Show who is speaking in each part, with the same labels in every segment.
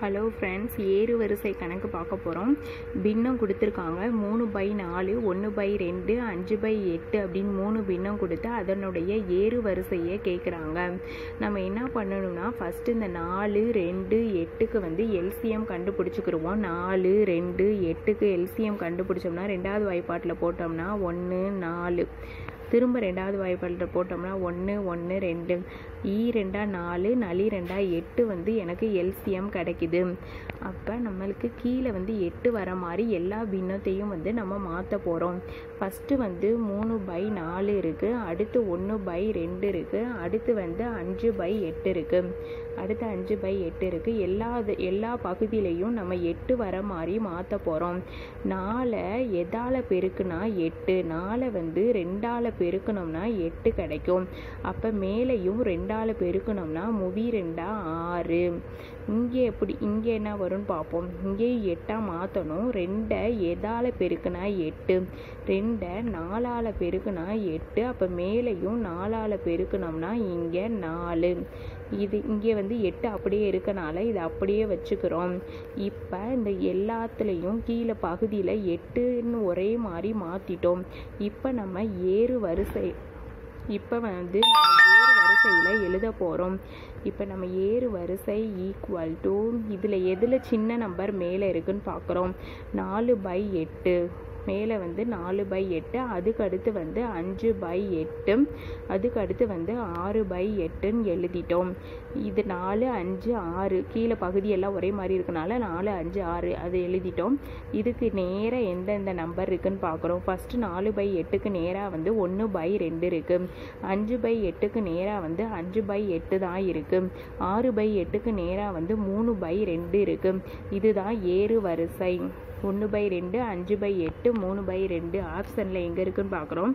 Speaker 1: Hello friends, ஏறு வரிசை கணக்கு பார்க்க போகிறோம். பின்னம் கொடுத்துருக்காங்க 3/4, 1/2, 5/8 அப்படின்னு 3 பின்னம் கொடுத்து அதனுடைய ஏறு வரிசையை கேட்குறாங்க. நம்ம என்ன பண்ணணும்னா ஃபஸ்ட்டு இந்த 4, 2, 8க்கு வந்து எல்சிஎம் கண்டுபிடிச்சிக்கிடுவோம். 4, 2, 8க்கு எல்சிஎம் கண்டுபிடிச்சோம்னா ரெண்டாவது வாய்ப்பாட்டில் போட்டோம்னா 1, 4. திரும்ப ரெண்டாவது வாய்ப்பாட்டில் போட்டோம்னா 1, 1, 2. 2 4, 2 8 வந்து எனக்கு எல்சிஎம் கிடைக்குது. அப்போ நம்மளுக்கு கீழே வந்து 8 வர மாதிரி எல்லா பின்னத்தையும் வந்து நம்ம மாற்ற போகிறோம். ஃபஸ்ட்டு வந்து 3/4 இருக்குது, அடுத்து 1/2 இருக்குது, அடுத்து வந்து 5/8 இருக்குது, அடுத்து 5/8 இருக்குது. எல்லா பகுதியிலையும் நம்ம 8 வர மாதிரி மாற்ற போகிறோம். 4 எதால் பெருக்குனா 8, 4 வந்து 2ஆல் பெருக்கணும்னா 8 கிடைக்கும். அப்போ மேலேயும் 2ஆல் பெருக்கணும்னா 2 6. இங்கே என்ன வரும்னு பார்ப்போம். இங்கேயும் 8 மாற்றணும். 2 எதால் பெருக்குனா 8, 2 4ஆல் பெருக்குனா 8. அப்போ மேலேயும் 4ஆல் பெருக்கணும்னா இங்கே 4. இங்கே வந்து 8 அப்படியே இருக்கனால இதை அப்படியே வச்சுக்கிறோம். இப்போ இந்த எல்லாத்துலேயும் கீழே பகுதியில் 8ன்னு ஒரே மாதிரி மாற்றிட்டோம். இப்போ நம்ம ஏறு வரிசையில் எழுத போகிறோம். இப்போ நம்ம ஏறு வரிசை ஈக்குவல் டு இதில் எதில் சின்ன நம்பர் மேலே இருக்குன்னு பார்க்குறோம். 4/8 மேலே வந்து 4/8, அதுக்கு அடுத்து வந்து 5/8, அதுக்கு அடுத்து வந்து 6/8ன்னு எழுதிட்டோம். இது 4, 5, 6 கீழே பகுதியெல்லாம் ஒரே மாதிரி இருக்கனால 4, 5, 6 அது எழுதிட்டோம். இதுக்கு நேராக எந்தெந்த நம்பர் இருக்குன்னு பார்க்குறோம். ஃபஸ்ட்டு 4/8க்கு நேராக வந்து 1/2 இருக்குது, 5/8க்கு நேராக வந்து 5/8 தான் இருக்குது, 6/8க்கு நேராக வந்து 3/2 இருக்குது. இதுதான் ஏறு வரிசை. 1/2, 5/8, 3/2 ஆப்ஷனில் எங்கே இருக்குன்னு பார்க்குறோம்.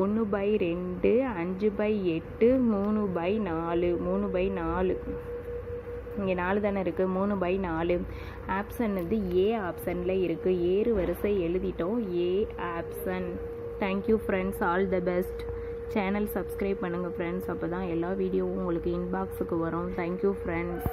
Speaker 1: 1/2, 5/8, 3/4, 3/4. இங்கே 4 தானே இருக்குது, 3/4. ஆப்ஷன் வந்து ஏ ஆப்ஷனில் இருக்குது. ஏறு வரிசை எழுதிட்டோம், A option. Thank you friends, all the best. Channel subscribe பண்ணுங்கள் ஃப்ரெண்ட்ஸ், அப்போ தான் எல்லா வீடியோவும் உங்களுக்கு இன்பாக்ஸுக்கு வரும். Thank you friends.